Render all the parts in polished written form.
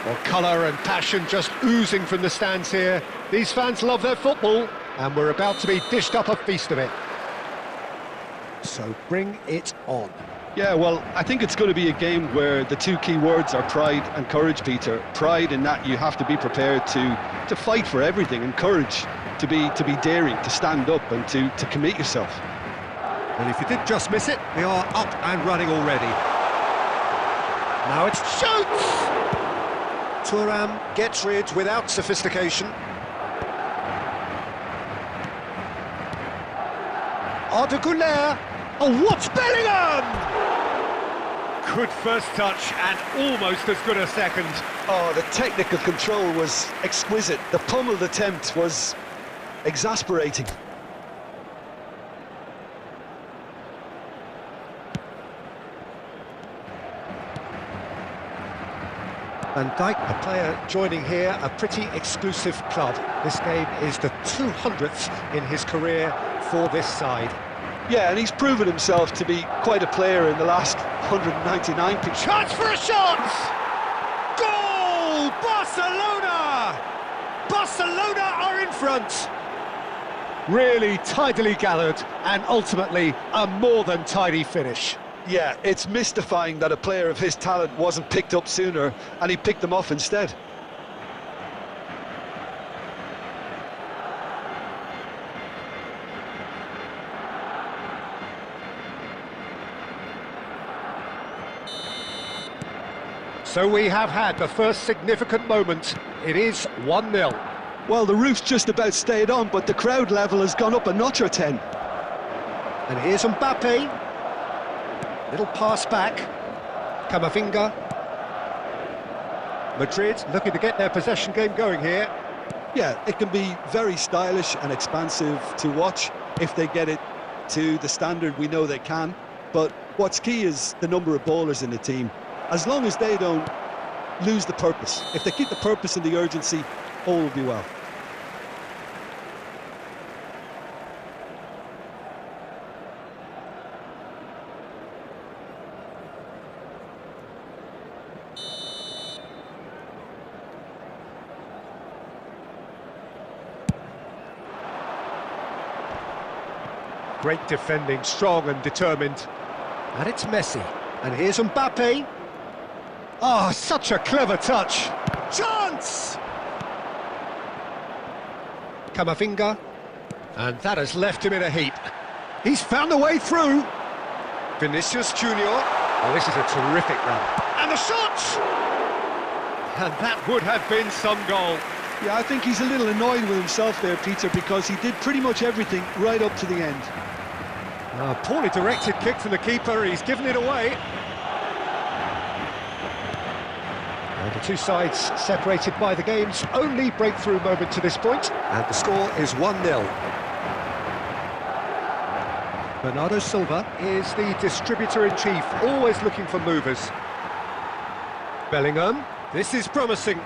Well, colour and passion just oozing from the stands here. These fans love their football, and we're about to be dished up a feast of it. So bring it on. Yeah, well, I think it's going to be a game where the two key words are pride and courage, Peter. Pride in that you have to be prepared to fight for everything, and courage to be daring, to stand up and to commit yourself. And if you did just miss it, they are up and running already. Now it's shoots! Thuram gets rid without sophistication. Arda. Oh, what's Bellingham? Good first touch and almost as good a second. Oh, the technical control was exquisite. The pummeled attempt was exasperating. Van Dijk, a player joining here, a pretty exclusive club. This game is the 200th in his career for this side. Yeah, and he's proven himself to be quite a player in the last 199. Chance for a shot! Goal! Barcelona! Barcelona are in front! Really tidily gathered, and ultimately a more than tidy finish. Yeah, it's mystifying that a player of his talent wasn't picked up sooner, and he picked them off instead. So we have had the first significant moment. It is 1-0. Well, the roof's just about stayed on, but the crowd level has gone up a notch or 10. And here's Mbappe. Little pass back. Camavinga. Madrid looking to get their possession game going here. Yeah, it can be very stylish and expansive to watch if they get it to the standard we know they can. But what's key is the number of ballers in the team. As long as they don't lose the purpose. If they keep the purpose and the urgency, all will be well. Great defending, strong and determined. And it's Messi. And here's Mbappe. Oh, such a clever touch. Chance! Camavinga. And that has left him in a heap. He's found a way through. Vinicius Junior. Oh, this is a terrific run. And the shot! And that would have been some goal. Yeah, I think he's a little annoyed with himself there, Peter, because he did pretty much everything right up to the end. A poorly directed kick from the keeper, he's given it away. And the two sides separated by the game's only breakthrough moment to this point, and the score is 1-0. Bernardo Silva is the distributor-in-chief, always looking for movers. Bellingham, this is promising.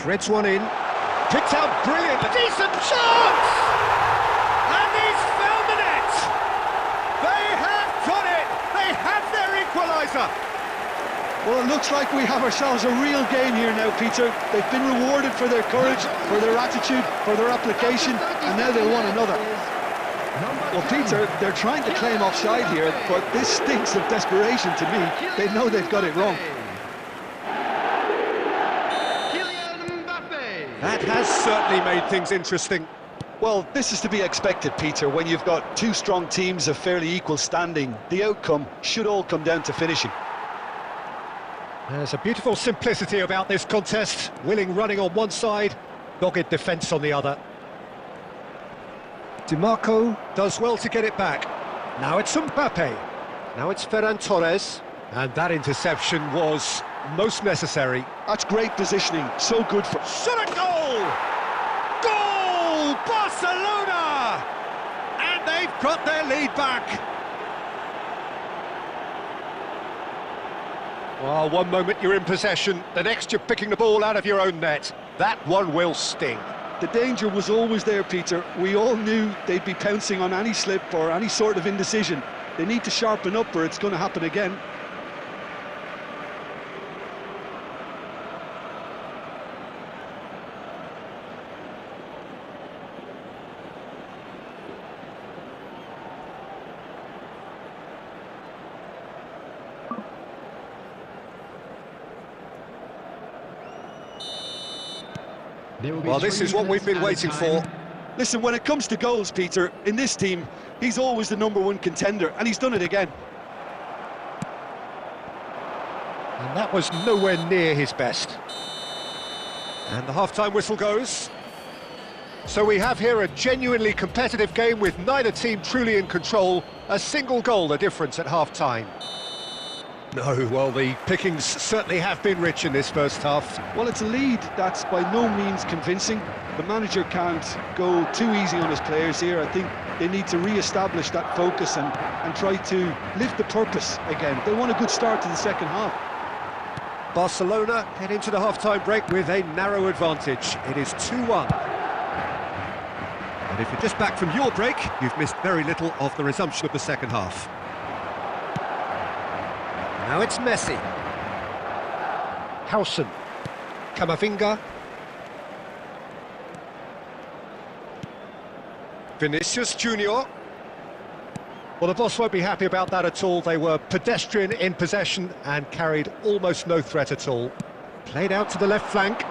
Threads one in, picked out brilliantly. Decent chance! And he's found the net! They have done it! They have their equaliser! Well, it looks like we have ourselves a real game here now, Peter. They've been rewarded for their courage, for their attitude, for their application, and now they want another. Well, Peter, they're trying to claim offside here, but this stinks of desperation to me. They know they've got it wrong. That has certainly made things interesting. Well, this is to be expected, Peter, when you've got two strong teams of fairly equal standing. The outcome should all come down to finishing. There's a beautiful simplicity about this contest. Willing running on one side, dogged defence on the other. Di Marco does well to get it back. Now it's Mbappe. Now it's Ferran Torres. And that interception was most necessary. That's great positioning, so good for... Shot a goal! Goal! Barcelona! And they've got their lead back. Well, one moment you're in possession, the next you're picking the ball out of your own net. That one will sting. The danger was always there, Peter. We all knew they'd be pouncing on any slip or any sort of indecision. They need to sharpen up or it's going to happen again. Well, this is what we've been waiting for. Listen, when it comes to goals, Peter, in this team, he's always the #1 contender, and he's done it again. And that was nowhere near his best. And the half-time whistle goes. So we have here a genuinely competitive game with neither team truly in control. A single goal the difference at half-time. No, well, the pickings certainly have been rich in this first half. Well, it's a lead that's by no means convincing. The manager can't go too easy on his players here. I think they need to re-establish that focus and try to live the purpose again. They want a good start to the second half. Barcelona head into the half-time break with a narrow advantage. It is 2-1. And if you're just back from your break, you've missed very little of the resumption of the second half. Now it's Messi. Hausen. Camavinga. Vinicius Junior. Well, the boss won't be happy about that at all. They were pedestrian in possession and carried almost no threat at all. Played out to the left flank.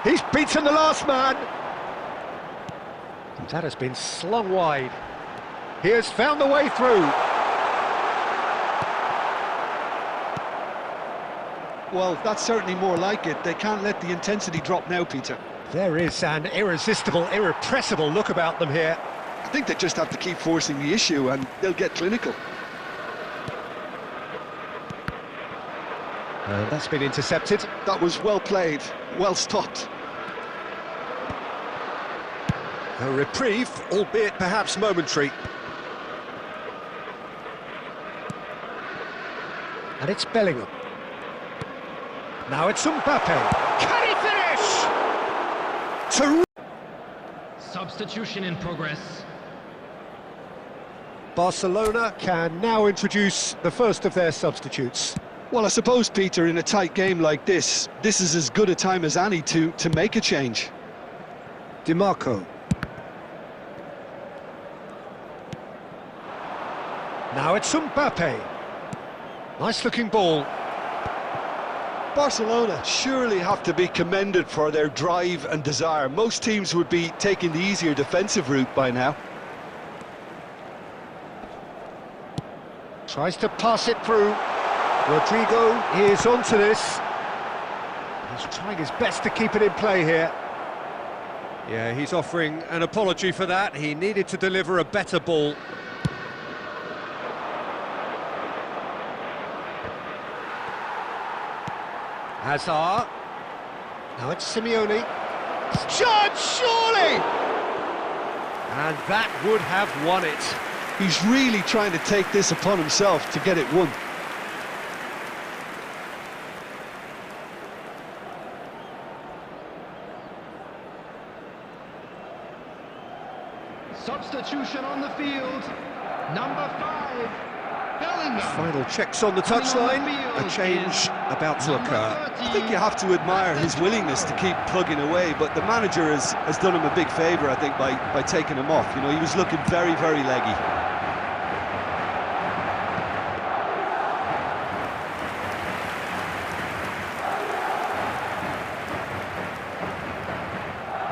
He's beaten the last man. And that has been slung wide. He has found the way through. Well, that's certainly more like it. They can't let the intensity drop now, Peter. There is an irresistible, irrepressible look about them here. I think they just have to keep forcing the issue and they'll get clinical. And that's been intercepted. That was well played, well stopped. A reprieve, albeit perhaps momentary. And it's Bellingham. Now it's Mbappe. Can he finish? Substitution in progress. Barcelona can now introduce the first of their substitutes. Well, I suppose, Peter, in a tight game like this is as good a time as any to make a change. DiMarco. Now it's Mbappe. Nice looking ball. Barcelona surely have to be commended for their drive and desire. Most teams would be taking the easier defensive route by now. Tries to pass it through. Rodrigo is onto this. He's trying his best to keep it in play here. Yeah, he's offering an apology for that. He needed to deliver a better ball. Hazard. Now it's Simeone. Shot, surely! And that would have won it. He's really trying to take this upon himself to get it won. Substitution on the field. Number 5, Bellingham. Final checks on the touchline. A change about to occur. I think you have to admire his willingness to keep plugging away, but the manager has done him a big favour, I think, by taking him off. You know, he was looking very, very leggy.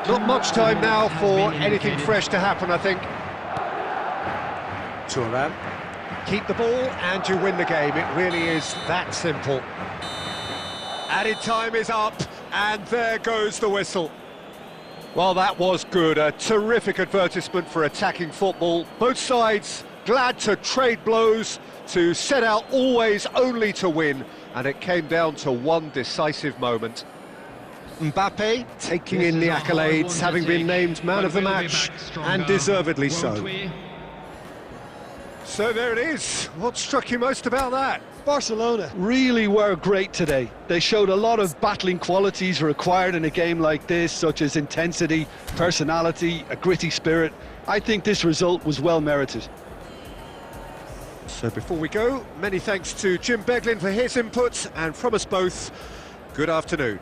Not much time now for anything fresh to happen, I think. Thuram. Keep the ball and you win the game. It really is that simple. Added time is up, and there goes the whistle. Well, that was good. A terrific advertisement for attacking football. Both sides glad to trade blows, to set out always only to win, and it came down to one decisive moment. Mbappe taking in the accolades, having been named man of the match, and deservedly so. So there it is. What struck you most about that? Barcelona really were great today. They showed a lot of battling qualities required in a game like this, such as intensity, personality, a gritty spirit. I think this result was well merited. So before we go, many thanks to Jim Beglin for his input, and from us both, good afternoon.